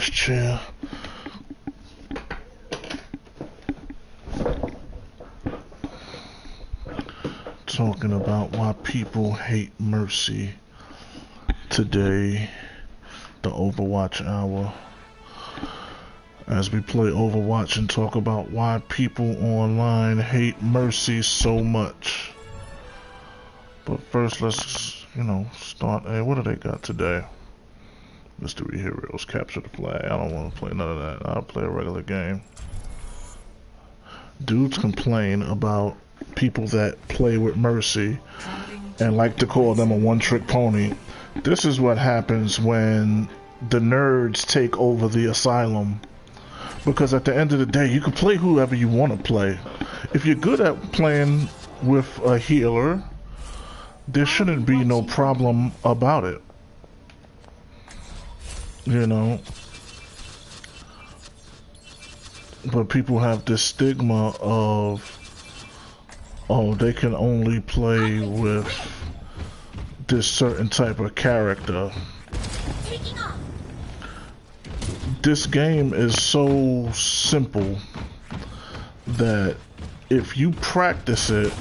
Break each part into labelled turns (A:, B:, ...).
A: this chair. Talking about why people hate Mercy today, the Overwatch hour. As we play Overwatch and talk about why people online hate Mercy so much. But first, let's, start. Hey, what do they got today? Mystery Heroes, capture the flag. I don't want to play none of that. I'll play a regular game. Dudes complain about people that play with Mercy and like to call them a one-trick pony. This is what happens when the nerds take over the asylum. Because at the end of the day, you can play whoever you want to play. If you're good at playing with a healer, there shouldn't be no problem about it. But people have this stigma of, oh, they can only play with this certain type of character. This game is so simple that if you practice it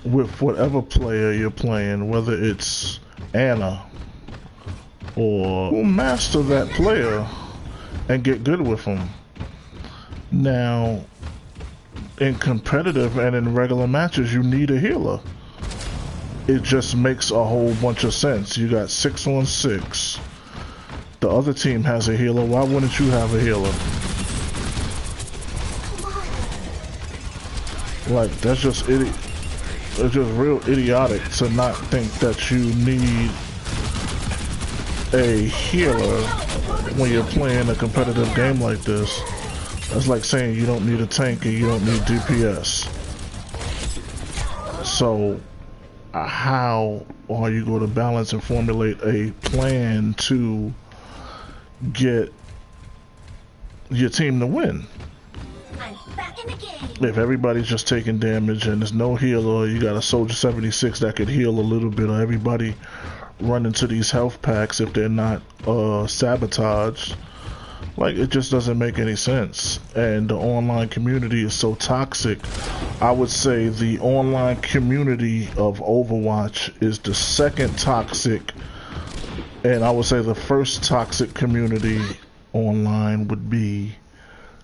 A: with whatever player you're playing, whether it's Anna, or master that player and get good with them. Now, in competitive and in regular matches, you need a healer. It just makes a whole bunch of sense. You got 6-on-6. The other team has a healer. Why wouldn't you have a healer? Like, that's just it's just real idiotic to not think that you need a healer when you're playing a competitive game like this. That's like saying you don't need a tank and you don't need DPS. So how are you going to balance and formulate a plan to get your team to win?
B: I'm back in the game.
A: If everybody's just taking damage and there's no healer, you got a Soldier 76 that could heal a little bit, or everybody run into these health packs if they're not sabotaged. Like, it just doesn't make any sense. And the online community is so toxic. I would say the online community of Overwatch is the second toxic, and I would say the first toxic community online would be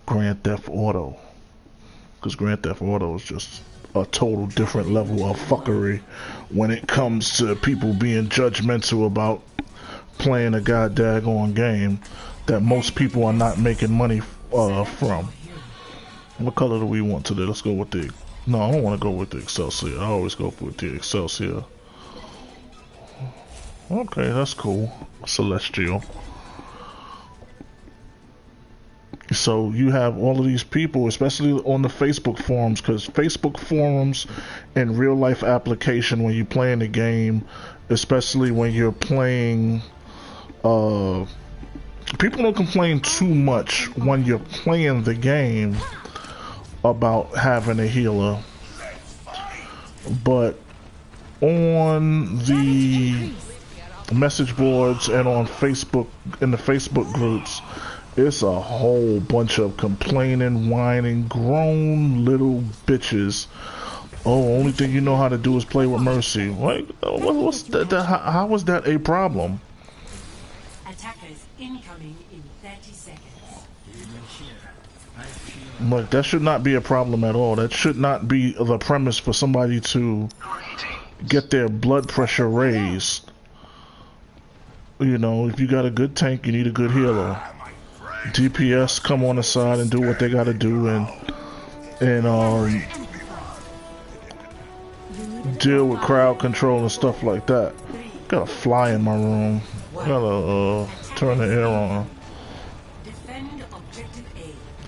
A: Grand Theft Auto, because Grand Theft Auto is just a total different level of fuckery when it comes to people being judgmental about playing a goddamn game that most people are not making money from. What color do we want today? Let's go with the... No, I don't want to go with the Excelsior. I always go with the Excelsior. Okay, that's cool. Celestial. So you have all of these people, especially on the Facebook forums, because Facebook forums and real life application when you're playing the game, especially when you're playing, people don't complain too much when you're playing the game about having a healer, but on the message boards and on Facebook, in the Facebook groups, it's a whole bunch of complaining, whining, grown little bitches. Oh, only thing you know how to do is play with Mercy. Like, what's that? How is that a problem?
C: Attackers incoming in 30 seconds.
A: Like, that should not be a problem at all. That should not be the premise for somebody to get their blood pressure raised. If you got a good tank, you need a good healer. DPS come on the side and do what they gotta do, and deal with crowd control and stuff like that. Got a fly in my room. Gotta turn the air on.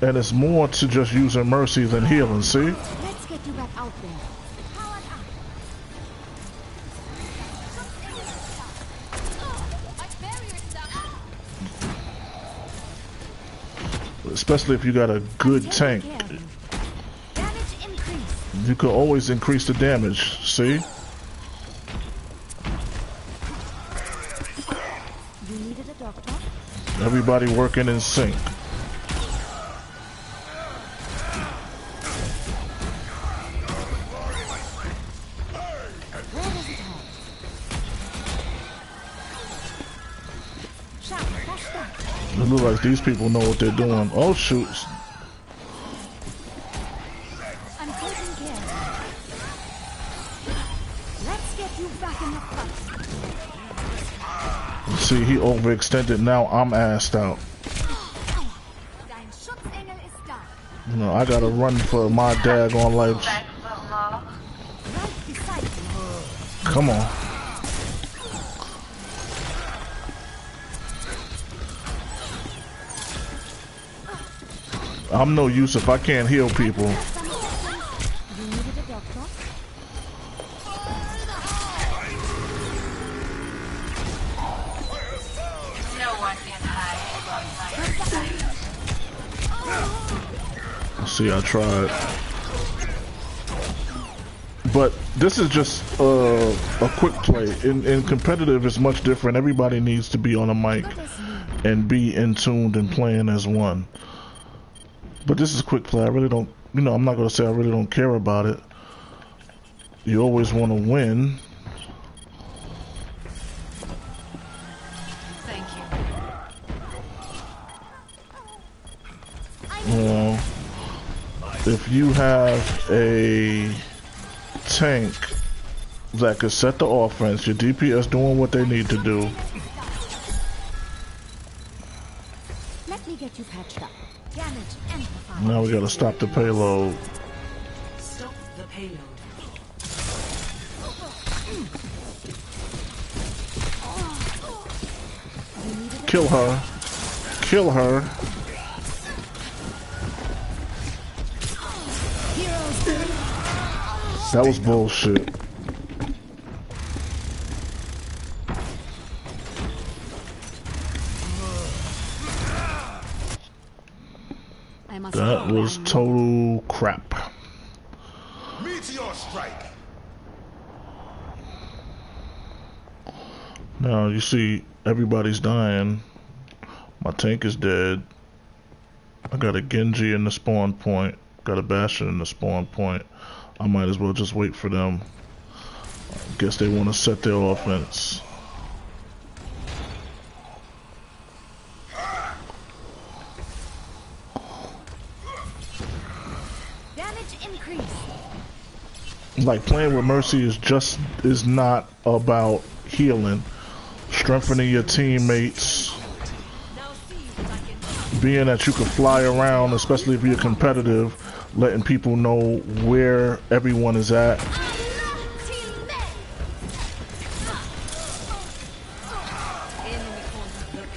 A: And it's more to just using Mercy than healing, see?
B: Let's get you back out there.
A: Especially if you got a good tank. You could always increase the damage, see?
B: You needed a doctor?
A: Everybody working in sync. It looks like these people know what they're doing. Oh shoot.
B: I'm taking care. Let's get you back in the fight.
A: See, he overextended. Now I'm assed out.
B: Dein Schutzengel ist da.
A: You know, I gotta run for my daggone life.
B: Right beside you.
A: Come on. I'm no use if I can't heal people.
B: You needed a doctor?
C: No one can hide from my sight.
A: See, I tried. But this is just a quick play. In competitive, it's much different. Everybody needs to be on a mic and be in tuned and playing as one. But this is quick play. I really don't, you know, I'm not going to say I really don't care about it. You always want to win.
C: Thank you.
A: If you have a tank that could set the offense, your DPS doing what they need to do.
B: Let me get you patched up. Damage amplified.
A: Now we got to stop the payload.
C: Stop the payload.
A: Kill her. Kill her. That was bullshit. That was total crap.
D: Meteor strike.
A: Now you see everybody's dying. My tank is dead. I got a Genji in the spawn point. Got a Bastion in the spawn point. I might as well just wait for them. I guess they want to set their offense.
B: Damage increase.
A: Like playing with Mercy is not about healing, strengthening your teammates, being that you can fly around, especially if you're competitive, letting people know where everyone is at.
C: The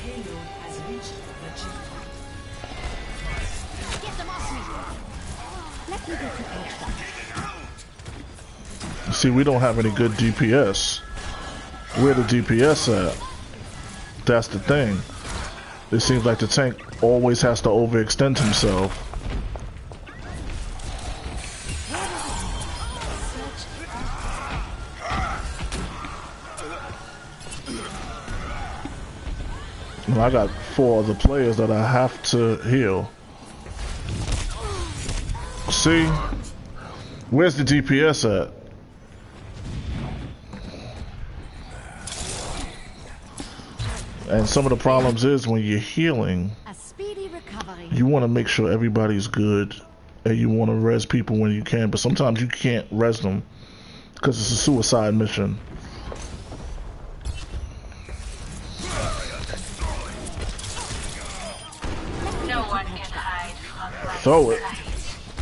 C: payload has reached the checkpoint.
B: Get them off me. Let me get you patched up.
A: See, we don't have any good DPS. Where the DPS at? That's the thing. It seems like the tank always has to overextend himself. And I got 4 other players that I have to heal. See? Where's the DPS at? And some of the problems is when you're healing,
B: A speedy recovery.
A: you want to make sure everybody's good and you want to res people when you can, but sometimes you can't res them because it's a suicide mission.
C: No one can hide from my
A: Throw it.
C: sight.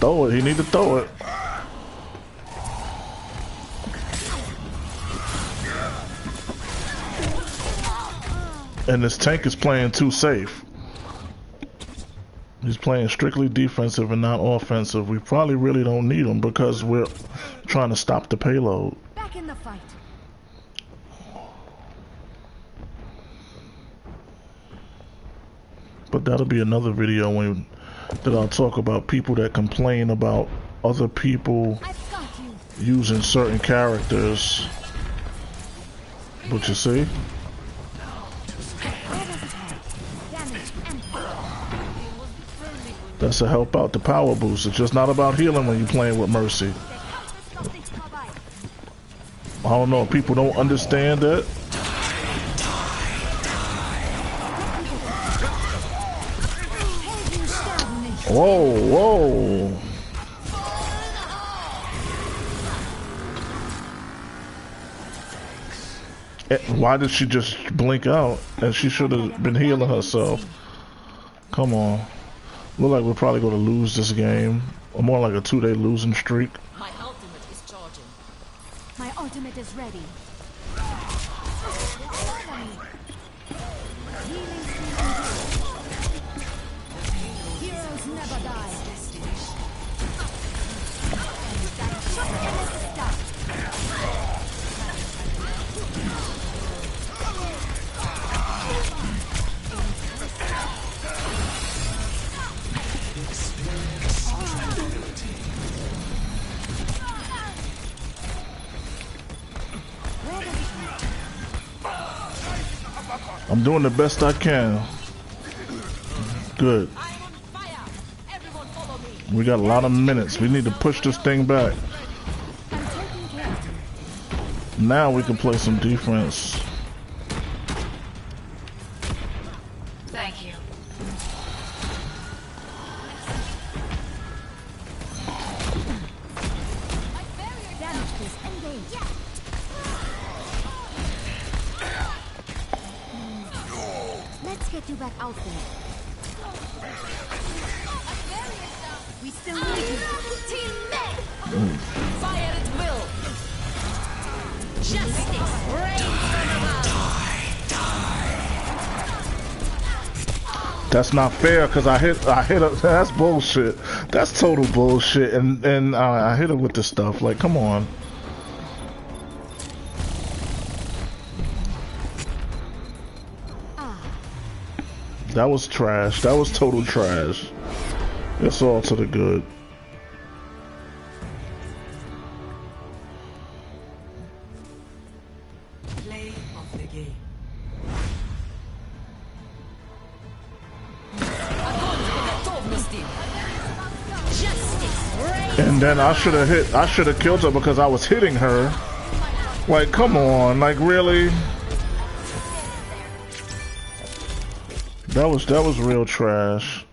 A: Throw it. He need to throw it. And this tank is playing too safe. He's playing strictly defensive and not offensive. We probably really don't need him because we're trying to stop the payload.
B: Back in the fight.
A: But that'll be another video that I'll talk about people that complain about other people
B: I've got you.
A: using certain characters. But you see?
B: Where does it hurt? Damage
A: That's to help out the power boost. It's just not about healing when you're playing with Mercy. I don't know if people don't understand that. Whoa, whoa. Why did she just blink out? And she should have been healing herself. Come on. Look like we're probably going to lose this game. Or more like a 2-day losing streak.
B: My ultimate is charging. My ultimate is ready. Heroes never die.
A: I'm doing the best I can. Good. We got a lot of minutes. We need to push this thing back. Now we can play some defense.
C: Thank you.
B: Damage is engaged. Let's get you back out there. We still need you. Teammate! Fire at will. Justice reigns from above.
A: That's not fair because I hit her. That's bullshit. That's total bullshit. And I hit her with this stuff. Like, come on. That was trash. That was total trash. It's all to the good.
C: Play of the game.
A: And then I should have killed her because I was hitting her. Like, come on, like really? That was real trash.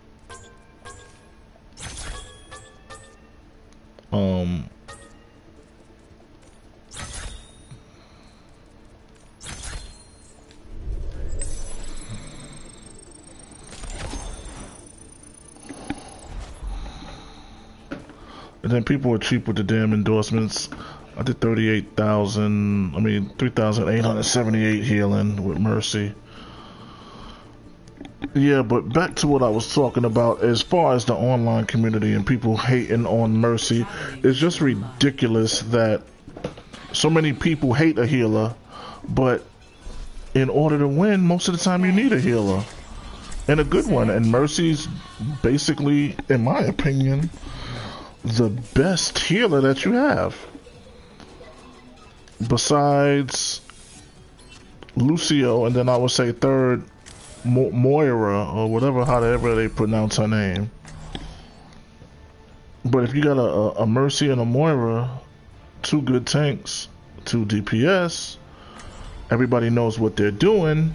A: And then people were cheap with the damn endorsements. I did 3,878 healing with Mercy. Yeah, but back to what I was talking about as far as the online community and people hating on Mercy. It's just ridiculous that so many people hate a healer, but in order to win, most of the time you need a healer. And a good one. And Mercy's basically, in my opinion, the best healer that you have. Besides Lucio, and then I would say third, Moira, or whatever, however they pronounce her name. But if you got a Mercy and a Moira, two good tanks, 2 DPS, everybody knows what they're doing,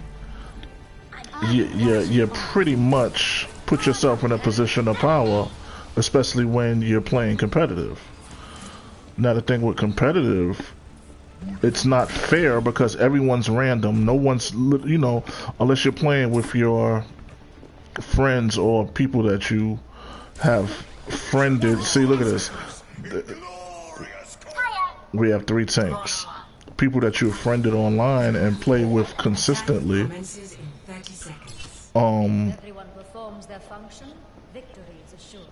A: you pretty much put yourself in a position of power, especially when you're playing competitive. Now the thing with competitive, it's not fair because everyone's random. No one's, you know, unless you're playing with your friends or people that you have friended. See, look at this. We have 3 tanks. People that you've friended online and play with consistently.
B: Everyone performs their function. Victory is assured.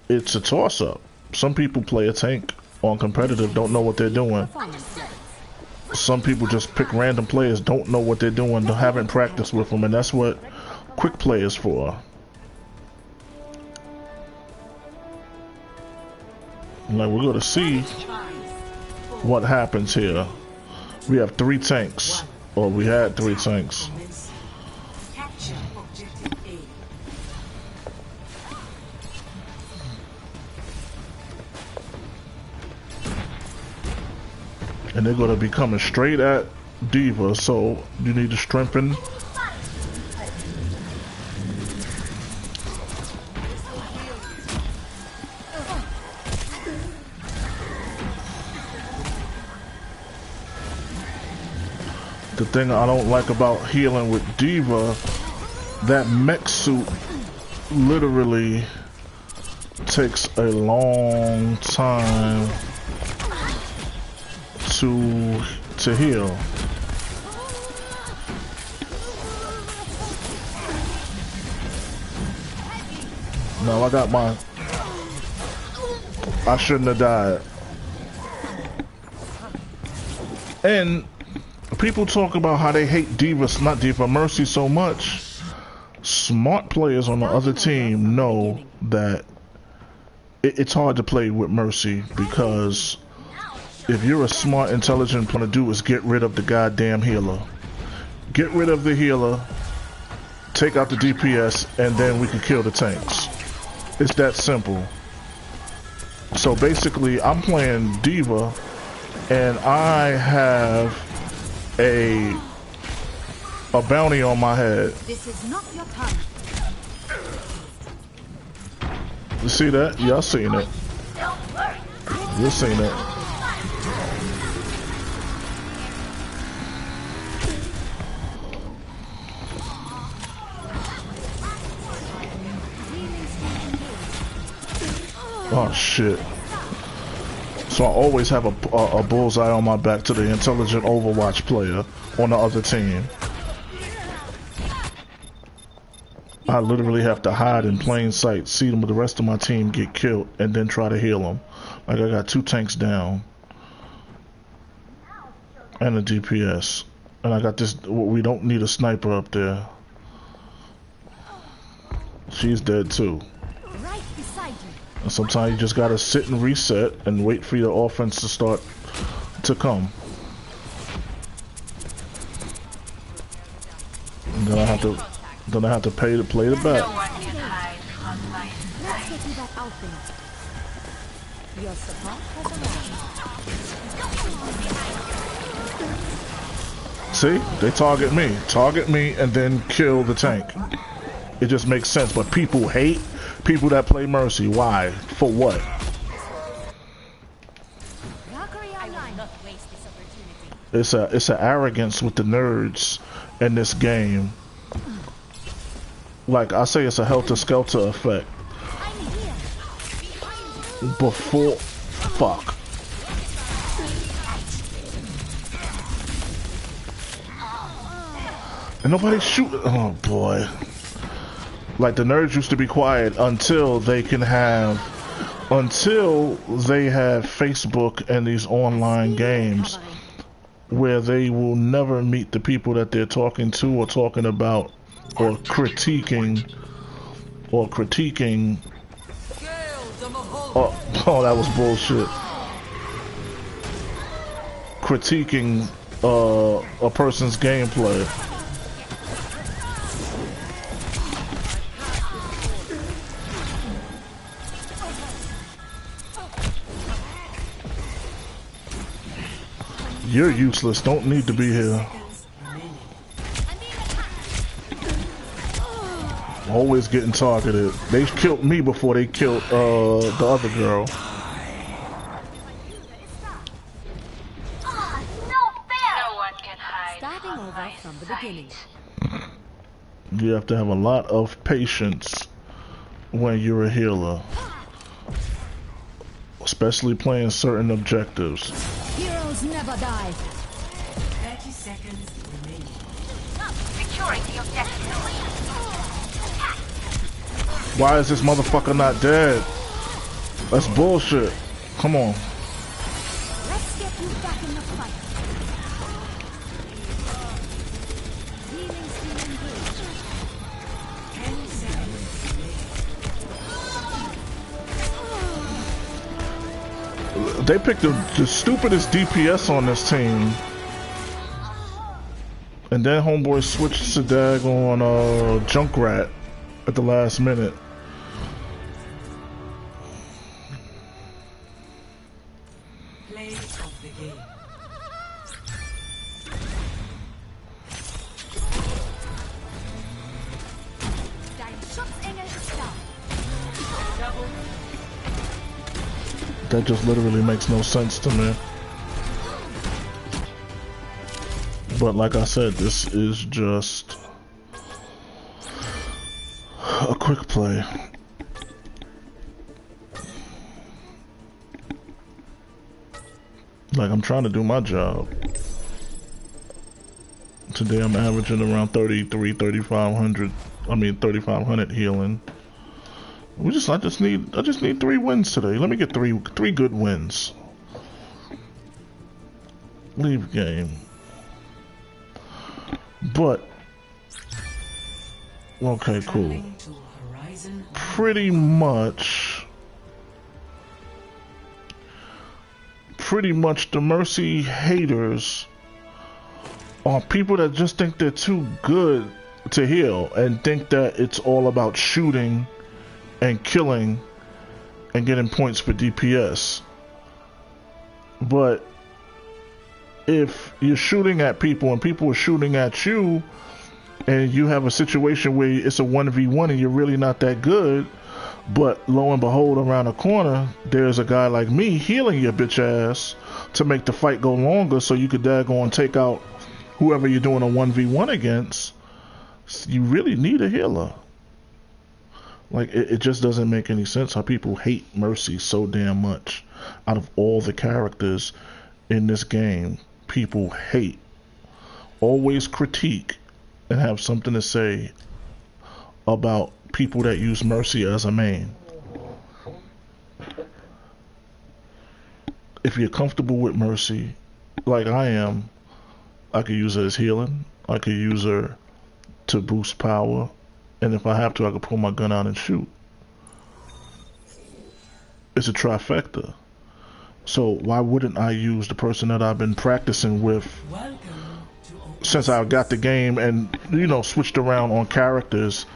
A: It's a toss-up. Some people play a tank on competitive, don't know what they're doing. Some people just pick random players, don't know what they're doing, haven't practiced with them, and that's what quick play is for. Like, we're gonna see what happens here. We have 3 tanks, or we had 3 tanks.
C: Objective A.
A: And they're gonna be coming straight at Diva, so you need to strengthen. The thing I don't like about healing with Diva, that mech suit literally takes a long time to heal. No, I got my... I shouldn't have died. And people talk about how they hate not Diva, Mercy so much. Smart players on the other team know that it's hard to play with Mercy because if you're a smart, intelligent player, what to do is get rid of the goddamn healer. Get rid of the healer, take out the DPS, and then we can kill the tanks. It's that simple. So basically, I'm playing Diva, and I have a bounty on my head.
B: This is not your time.
A: You see that? Y'all seen it. You seen it. Oh shit. So I always have a bullseye on my back to the intelligent Overwatch player on the other team. I literally have to hide in plain sight, see them with the rest of my team get killed, and then try to heal them. Like I got 2 tanks down. And a DPS. And I got this, we don't need a sniper up there. She's dead too.
B: Right beside you.
A: And sometimes you just gotta sit and reset and wait for your offense to start to come. And then I have to play the back.
C: No one can hide from my
B: Let's get you back out there. Your support has arrived.
A: See? They target me. Target me and then kill the tank. It just makes sense. But people hate people that play Mercy. Why? For what? It's a arrogance with the nerds in this game. Like I say, it's a helter-skelter effect. Before, fuck. And nobody shoot. Oh boy. Like the nerds used to be quiet until they have Facebook and these online games where they will never meet the people that they're talking to or talking about or critiquing oh that was bullshit. Critiquing a person's gameplay. You're useless, don't need to be here. Always getting targeted. They killed me before they killed the other girl.
C: No one can hide.
B: Starting over from the beginning.
A: You have to have a lot of patience when you're a healer. Especially playing certain objectives.
B: Heroes never die.
C: 30 seconds remaining.
B: Securing the objective.
A: Why is this motherfucker not dead? That's bullshit. Come on.
B: Let's get you back in the fight. Healing stream engaged.
C: 10 seconds remaining.
A: They picked the stupidest DPS on this team. And then homeboy switched to dag on Junkrat at the last minute.
C: Play of the game.
B: Dein Schutzengel ist da.
C: Double.
A: That just literally makes no sense to me. But like I said, this is just a quick play. Like, I'm trying to do my job. Today I'm averaging around 3,500 healing. I just need 3 wins today. Let me get three good wins. Leave game. But okay, cool. Pretty much the Mercy haters are people that just think they're too good to heal and think that it's all about shooting and killing and getting points for DPS. But if you're shooting at people and people are shooting at you and you have a situation where it's a 1v1 and you're really not that good, but lo and behold, around the corner there's a guy like me healing your bitch ass to make the fight go longer so you could daggone take out whoever you're doing a 1v1 against, you really need a healer. Like, it just doesn't make any sense how people hate Mercy so damn much. Out of all the characters in this game, people hate, always critique, and have something to say about people that use Mercy as a main. If you're comfortable with Mercy, like I am, I could use her as healing, I could use her to boost power, and if I have to, I could pull my gun out and shoot. It's a trifecta. So why wouldn't I use the person that I've been practicing with since I got the game and, you know, switched around on characters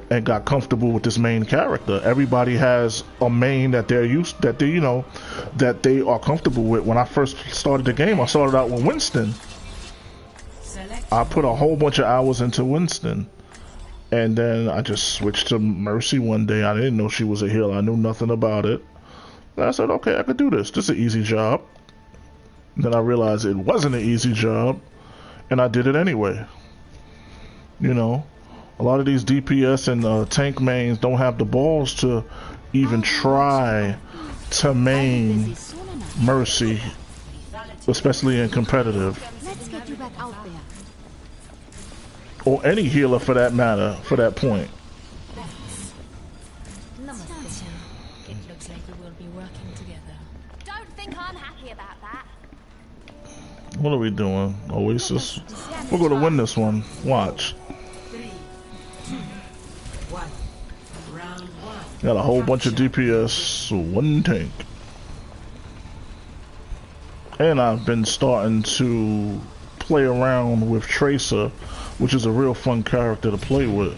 A: and got comfortable with this main character? Everybody has a main that they are comfortable with. When I first started the game, I started out with Winston. I put a whole bunch of hours into Winston. And then I just switched to Mercy one day. I didn't know she was a healer. I knew nothing about it. And I said, okay, I could do this. This is an easy job. And then I realized it wasn't an easy job. And I did it anyway. You know, a lot of these DPS and tank mains don't have the balls to even try to main Mercy, especially in competitive.
B: Let's get you back out there.
A: Or any healer for that matter, for that point.
E: It looks like we will be working together.
B: Don't think I'm happy about that.
A: What are we doing? Oasis? We're gonna win this one. Watch.
C: 3, 2, 1. Round 1.
A: Got a whole bunch of DPS, one tank. And I've been starting to play around with Tracer, which is a real fun character to play with.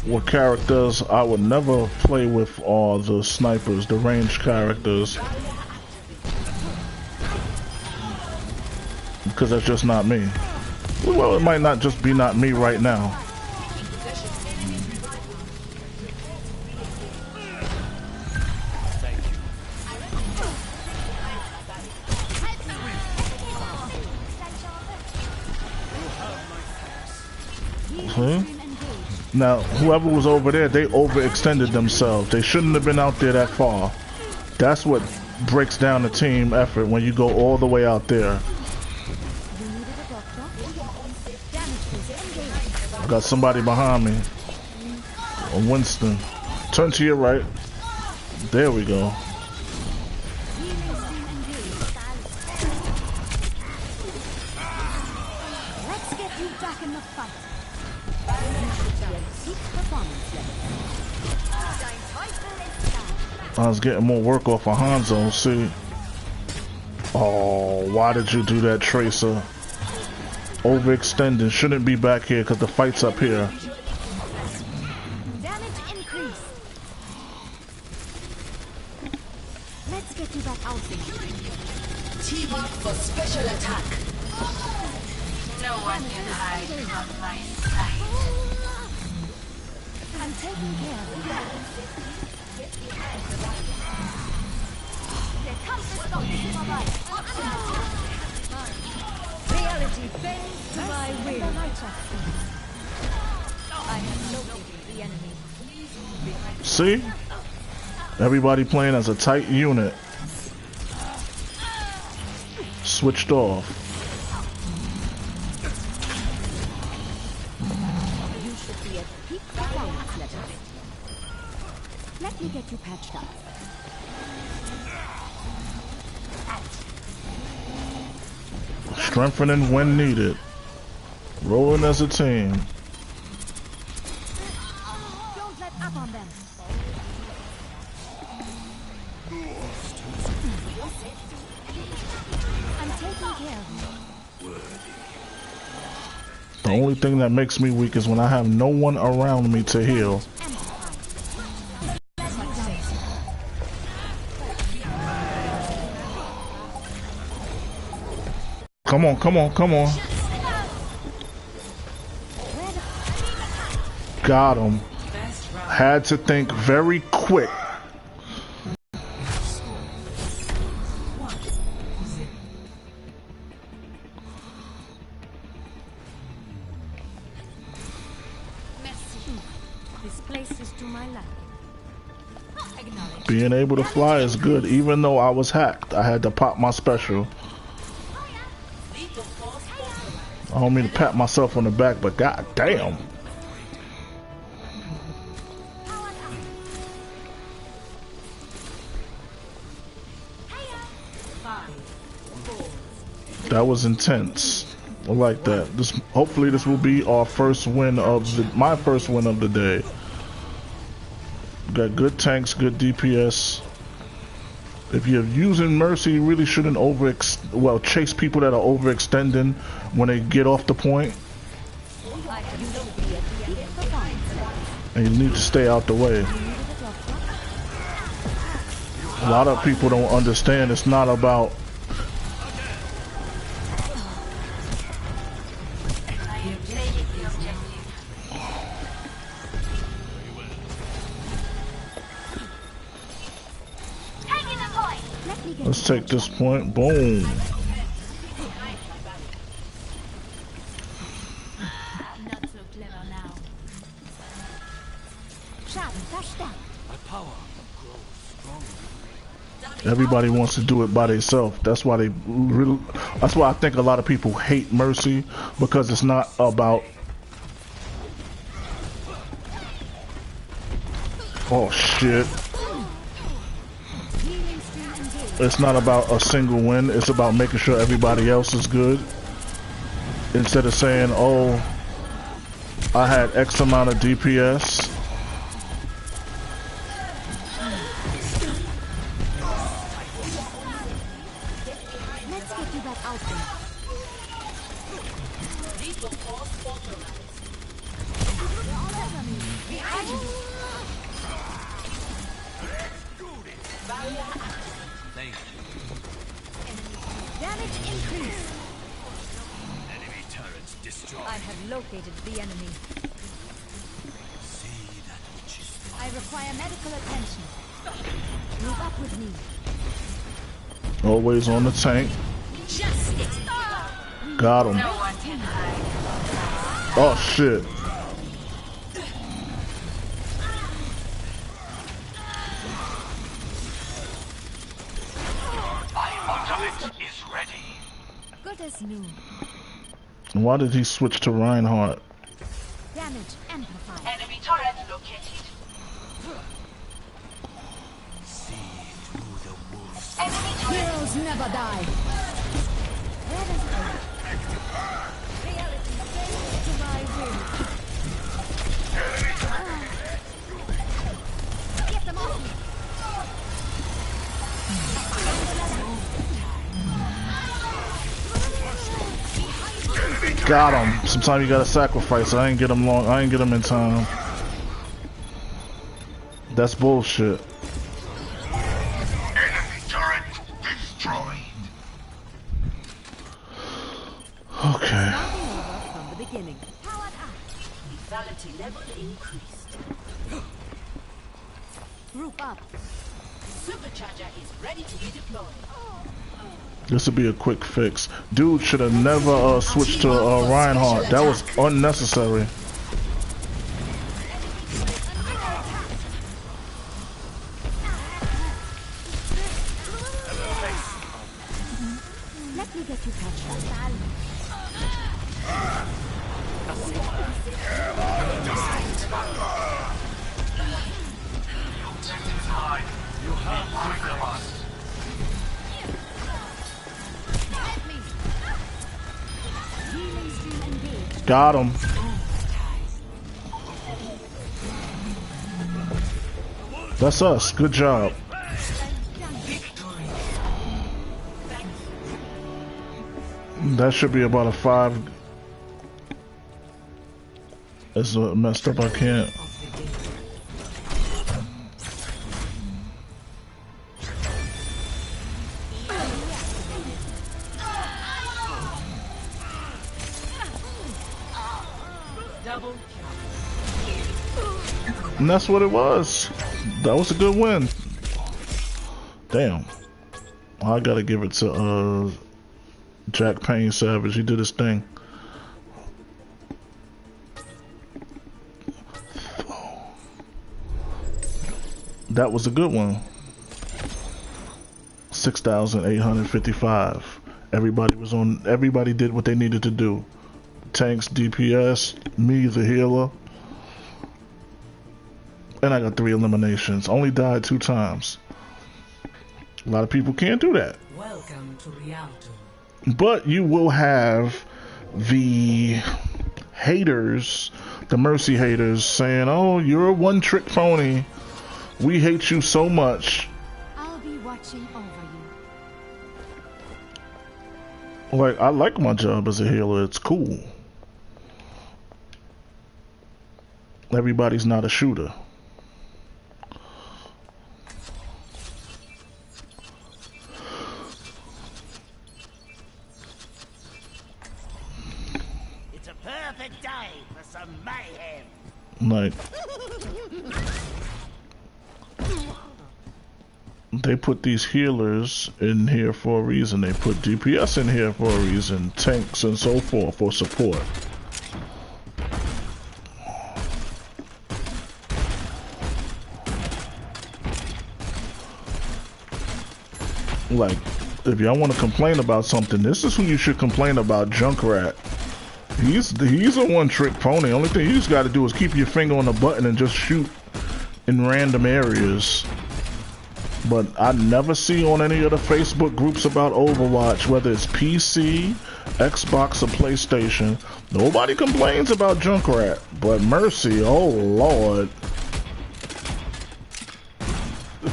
A: What characters I would never play with are the snipers, the ranged characters. Because that's just not me. Well, it might not just be not me right now. See? Now, whoever was over there, they overextended themselves. They shouldn't have been out there that far. That's what breaks down the team effort, when you go all the way out there. I got somebody behind me. Winston. Turn to your right. There we go.
B: Peak performance level.
A: I was getting more work off of Hanzo, see? Oh, why did you do that, Tracer? Overextending. Shouldn't be back here because the fight's up here.
B: Damage increase. Let's get you back out there.
C: Team up for special attack. No one can hide from my sight.
B: I'm taking care of you. Here comes the stop. Reality bends to my will. I have located the enemy.
A: See? Everybody playing as a tight unit. Switched off.
B: You should be at peak performance level. Let me get you patched up.
A: Strengthening when needed. Rolling as a team.
B: Don't let up on them. I'm taking care of you.
A: The only thing that makes me weak is when I have no one around me to heal. Come on, come on, come on. Got him. Had to think very quick.
B: This place is to my liking. Acknowledge.
A: Being able to fly is good, even though I was hacked. I had to pop my special. I don't mean to pat myself on the back, but god damn. That was intense. I like that. This hopefully this will be our first win of my first win of the day. Got good tanks, good DPS. If you're using Mercy, you really shouldn't chase people that are overextending when they get off the point. And you need to stay out the way. A lot of people don't understand it's not about let's take this point. Boom.
E: Not so clever now.
A: Everybody wants to do it by themselves. That's why that's why I think a lot of people hate Mercy, because it's not about oh shit. It's not about a single win, it's about making sure everybody else is good. Instead of saying, oh, I had X amount of DPS.
B: Let's get you back out there. Damage increase.
F: Enemy turrets destroyed.
B: I have located the enemy.
F: See that which is
B: I require medical attention. Move up with me.
A: Always on the tank. Got him. Oh shit.
F: my ultimate is ready.
B: Good as new.
A: Why did he switch to Reinhardt?
B: Damage amplified.
C: Enemy turret located.
F: See through the wolves.
C: Enemy turret.
B: Heroes never die. Where does it go? Reality bends to my will.
A: Got him. Sometimes you gotta sacrifice. I ain't get him long. I ain't get him in time. That's bullshit.
D: Enemy turret destroyed.
A: Okay.
B: Starting over from the beginning. Powered up.
C: Lethality level increased.
B: Group up.
C: Supercharger is ready to be deployed.
A: This would be a quick fix. Dude should have never switched to Reinhardt. That was unnecessary.
B: Let me get you touched up.
A: Got him. That's us. Good job. That should be about a 5. It's messed up. I can't. And that's what it was. That was a good win. Damn. I gotta give it to Jack Payne Savage. He did his thing. That was a good one. 6,855. Everybody did what they needed to do. Tanks, DPS, me the healer. And I got 3 eliminations. Only died 2 times. A lot of people can't do that.
C: Welcome to Rialto.
A: But you will have the haters, the mercy haters, saying, "Oh, you're a one-trick pony. We hate you so much."
B: I'll be watching over you.
A: Like, I like my job as a healer. It's cool. Everybody's not a shooter.
F: Perfect day for some mayhem.
A: Like, they put these healers in here for a reason. They put DPS in here for a reason. Tanks and so forth for support. Like, if y'all want to complain about something, this is who you should complain about, Junkrat. He's a one-trick pony. Only thing you just got to do is keep your finger on the button and just shoot in random areas. But I never see on any of the Facebook groups about Overwatch, whether it's PC, Xbox, or PlayStation, nobody complains about Junkrat. But Mercy, oh Lord.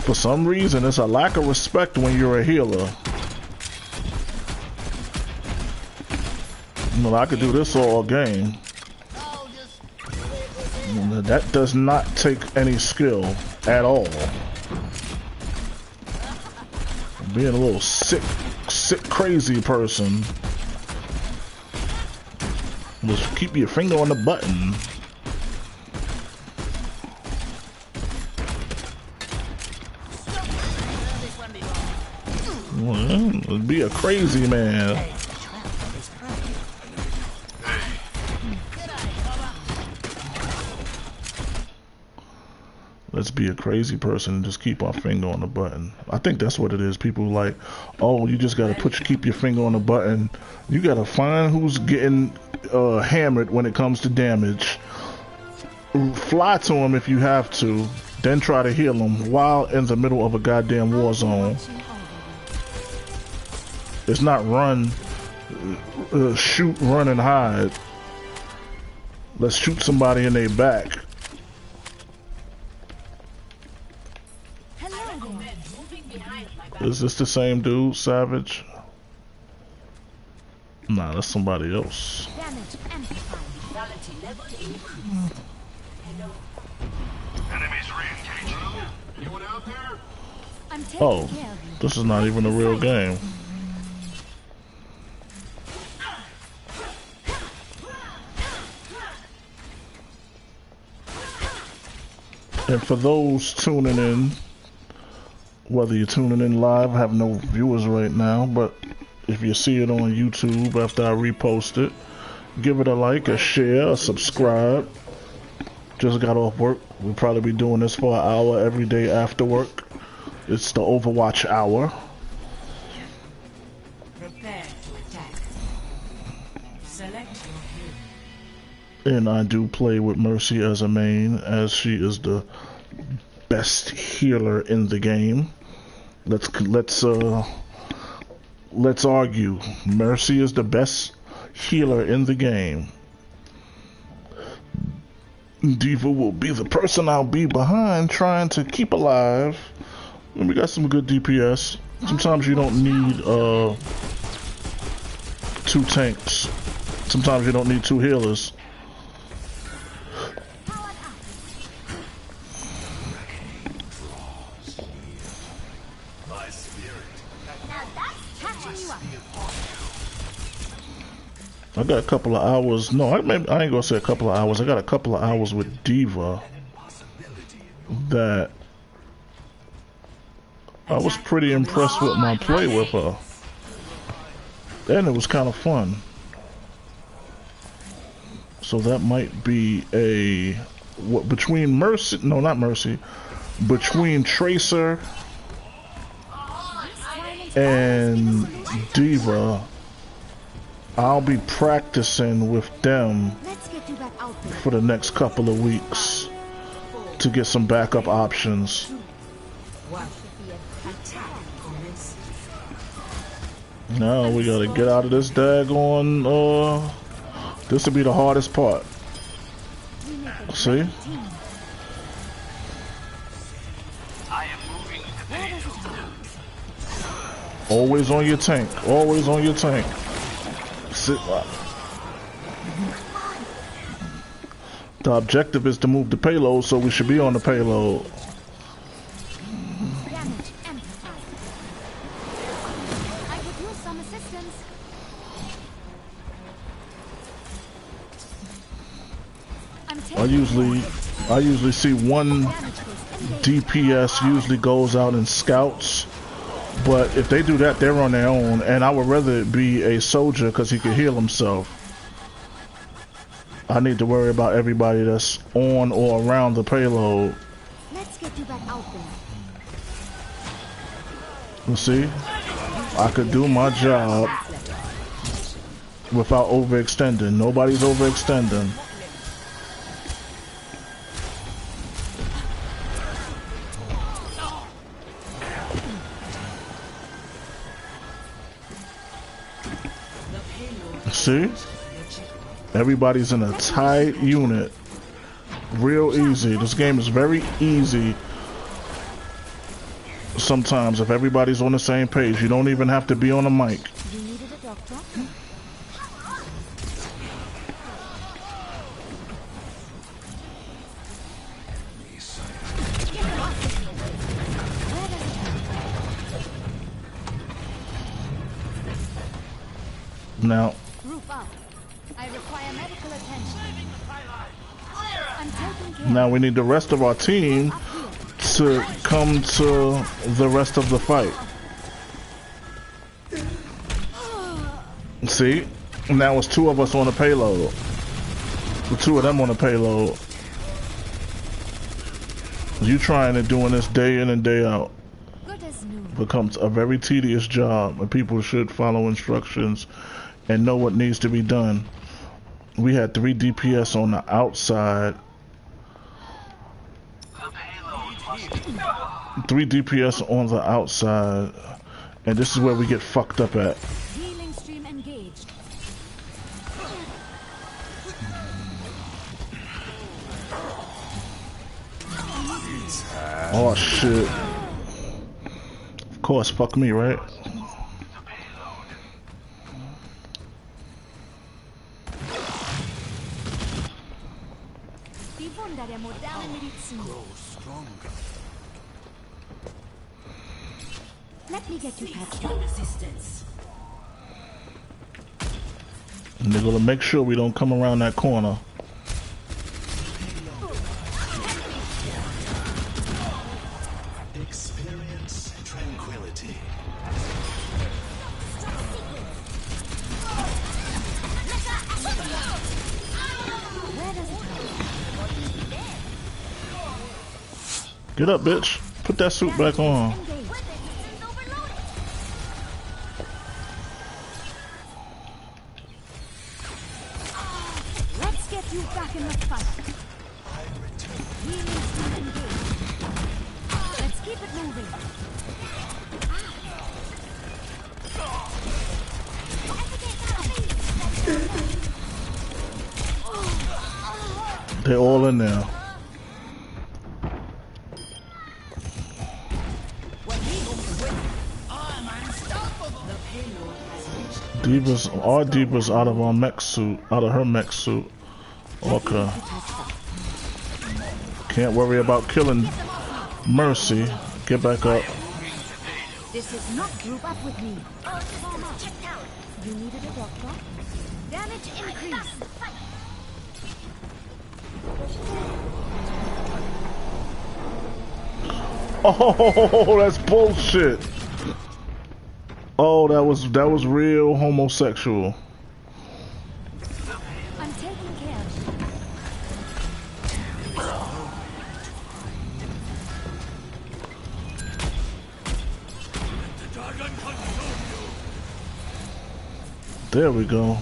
A: For some reason, it's a lack of respect when you're a healer. Well, I could do this all game. That does not take any skill at all. Being a little sick, crazy person. Just keep your finger on the button. Well, be a crazy man. Let's be a crazy person and just keep our finger on the button. I think that's what it is. People like, oh, you just gotta keep your finger on the button. You gotta find who's getting hammered when it comes to damage. Fly to them if you have to, then try to heal them while in the middle of a goddamn war zone. It's not run, shoot, run, and hide. Let's shoot somebody in their back. Is this the same dude, Savage? Nah, that's somebody else.
B: Damage.
C: vitality level increased. Hello.
D: Enemies re-engaging. Anyone out there?
B: I'm taking
A: Oh,
B: care of you.
A: this is not even a real game. And for those tuning in, whether you're tuning in live, I have no viewers right now, but if you see it on YouTube after I repost it, give it a like, a share, a subscribe. Just got off work. We'll probably be doing this for an hour every day after work. It's the Overwatch hour.
C: Prepare to attack. Select your hero.
A: And I do play with Mercy as a main, as she is the best healer in the game. Let's argue. Mercy is the best healer in the game. D.Va will be the person I'll be behind trying to keep alive. And we got some good DPS. Sometimes you don't need 2 tanks. Sometimes you don't need 2 healers. I got a couple of hours. No, I ain't gonna say a couple of hours. I got a couple of hours with D.Va that I was pretty impressed with my play with her. And it was kind of fun. So that might be a... What, between Mercy... No, not Mercy. Between Tracer and D.Va, I'll be practicing with them for the next couple of weeks to get some backup options. Now we gotta get out of this daggone, this will be the hardest part. See? Always on your tank. Always on your tank. Sit up. The objective is to move the payload, so we should be on the payload.
B: I could use some assistance.
A: I usually see one DPS usually goes out and scouts, but if they do that, they're on their own, and I would rather it be a soldier because he can heal himself. I need to worry about everybody that's on or around the payload.
B: Let's get you back out there.
A: You see, I could do my job without overextending. Nobody's overextending. See? Everybody's in a tight unit. Real easy. This game is very easy. Sometimes if everybody's on the same page, you don't even have to be on a mic.
B: You needed a doctor?
A: Now,
B: Group up. I require medical attention. I'm taking care.
A: now we need the rest of our team to come to the rest of the fight. See? Now it's 2 of us on the payload. The 2 of them on the payload. You trying to doing this day in and day out
B: Good as new.
A: becomes a very tedious job, and people should follow instructions and know what needs to be done. We had 3 DPS on the outside. 3 DPS on the outside, and this is where we get fucked up at.
B: Healing stream engaged.
A: Oh shit. Of course, fuck me, right?
B: Diffonderemo down
F: Grow stronger.
B: Let me get you patched up.
C: Resistance.
A: And they're gonna make sure we don't come around that corner.
F: Experience tranquility.
B: Where does it hurt?
A: Get up, bitch. Put that suit back on.
B: Engage. Let's get you back in the fight. Healing stream engaged. Let's keep it moving.
A: They're all in there.
F: I'm unstoppable.
A: Diva's, our Diva's out of our mech suit, out of her mech suit. Okay. Can't worry about killing Mercy. Get back up.
B: This is not group up with me. You needed a doctor? Damage increase.
A: Oh, that's bullshit. Oh, that was real homosexual.
B: I'm taking care of you.
A: There we go.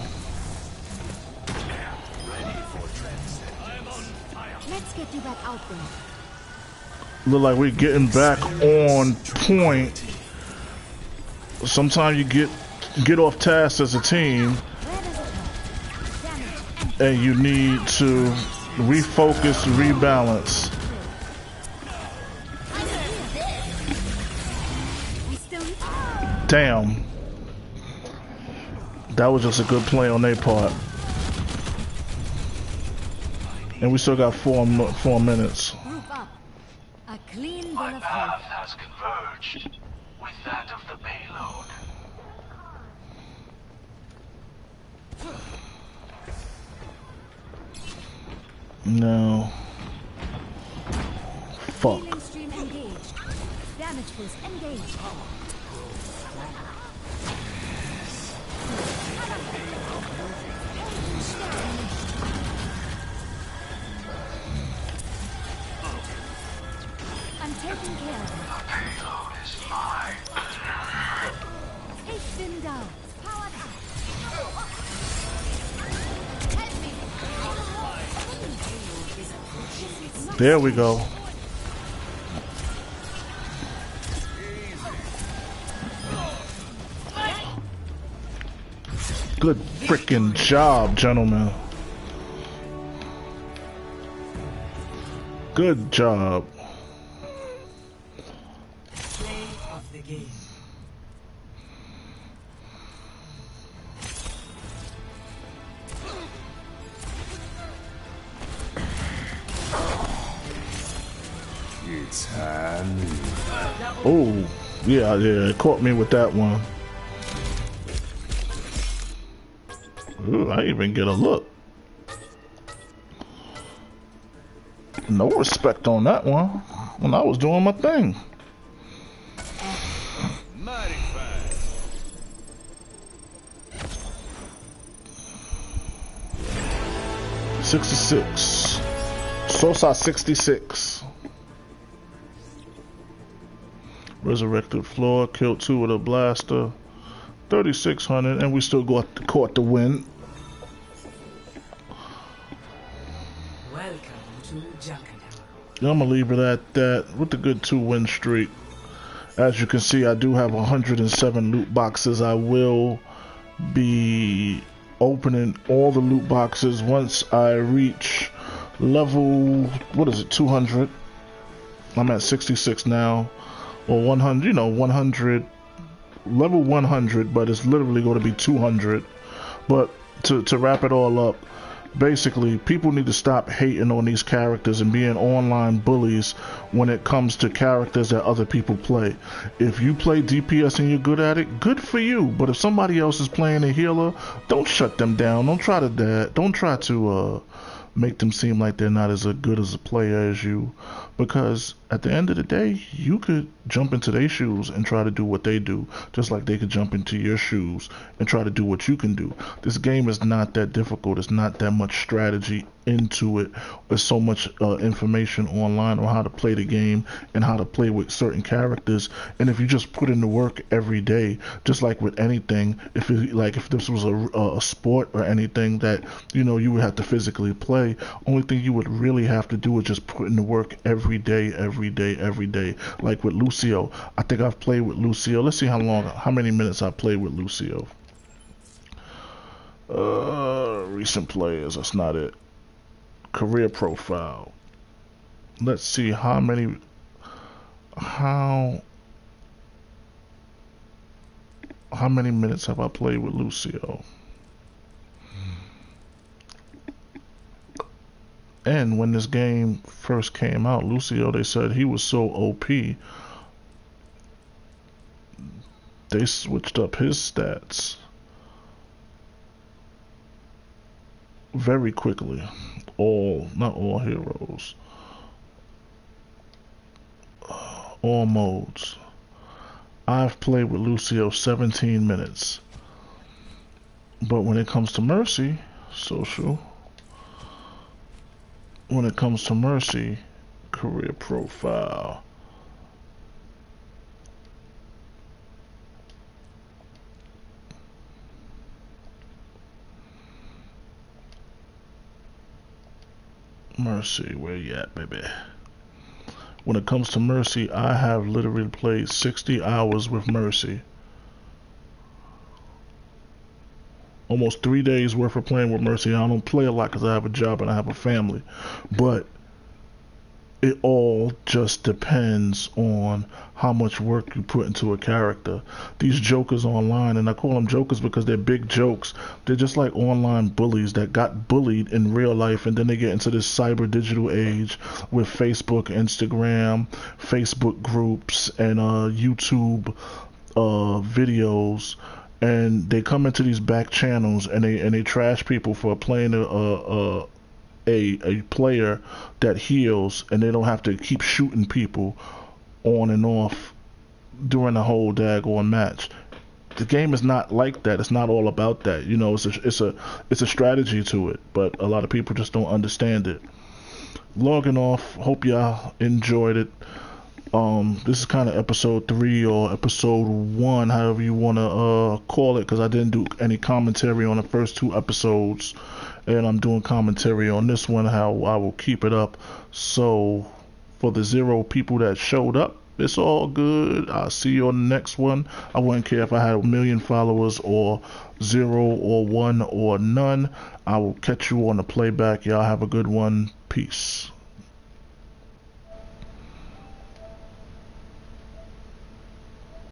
B: Let's get you back out there.
A: Look like we're getting back on point. Sometimes you get off task as a team,
B: Where does it hurt? Damage and
A: and you need to refocus, rebalance.
B: we still
A: Damn. That was just a good play on their part. And we still got four minutes.
B: group up. A clean bill
D: My
B: of
D: path
B: health.
D: has converged with that of the payload.
A: No. Fuck.
B: Healing stream engaged. Damage boost engaged. I'm taking care of it.
D: The payload is mine.
B: It's been down. Powered up.
A: There we go. Good freaking job, gentlemen. Good job.
C: Play of the game.
F: It's handy.
A: Oh, yeah, it caught me with that one. Ooh, I didn't even get a look. No respect on that one when I was doing my thing.
F: Mighty fine.
A: 66. Sosa 66. Resurrected floor, killed 2 with a blaster. 3,600, and we still caught the win.
C: Welcome to Junkenham.
A: I'm gonna leave it at that with the good 2-win streak. As you can see, I do have 107 loot boxes. I will be opening all the loot boxes once I reach level, what is it, 200. I'm at 66 now, or 100, you know, 100, level 100, but it's literally going to be 200. But to wrap it all up, Basically, people need to stop hating on these characters and being online bullies when it comes to characters that other people play. If you play DPS and you're good at it, good for you. But if somebody else is playing a healer, don't shut them down. Don't try to make them seem like they're not as good as a player as you, because at the end of the day, you could jump into their shoes and try to do what they do, just like they could jump into your shoes and try to do what you can do. This game is not that difficult. It's not that much strategy into it. There's so much information online on how to play the game and how to play with certain characters. And if you just put in the work every day, just like with anything, if this was a sport or anything that you would have to physically play, only thing you would really have to do is just put in the work every day, every day. Like with Lucio, I think I've played with Lucio. Let's see how many minutes I played with Lucio. Recent players, that's not it. Career profile. Let's see how many minutes have I played with Lucio. And when this game first came out, Lucio, they said he was so OP, they switched up his stats very quickly. Not all heroes, all modes. I've played with Lucio 17 minutes. But when it comes to Mercy, social. When it comes to Mercy, career profile. Mercy, where you at, baby? When it comes to Mercy, I have literally played 60 hours with Mercy. Almost 3 days worth of playing with Mercy. I don't play a lot because I have a job and I have a family. But it all just depends on how much work you put into a character. These jokers online, and I call them jokers because they're big jokes, they're just like online bullies that got bullied in real life, and then they get into this cyber digital age with Facebook, Instagram, Facebook groups, and YouTube videos, and they come into these back channels and they trash people for playing a player that heals, and they don't have to keep shooting people on and off during the whole daggone match. The game is not like that. It's not all about that. It's a strategy to it, but a lot of people just don't understand it. Logging off. Hope y'all enjoyed it. This is kind of episode 3 or episode 1, however you want to call it, because I didn't do any commentary on the first 2 episodes, and I'm doing commentary on this one, how I will keep it up. So for the 0 people that showed up, it's all good. I'll see you on the next one. I wouldn't care if I had 1 million followers or 0 or 1 or none. I will catch you on the playback. Y'all have a good one. Peace.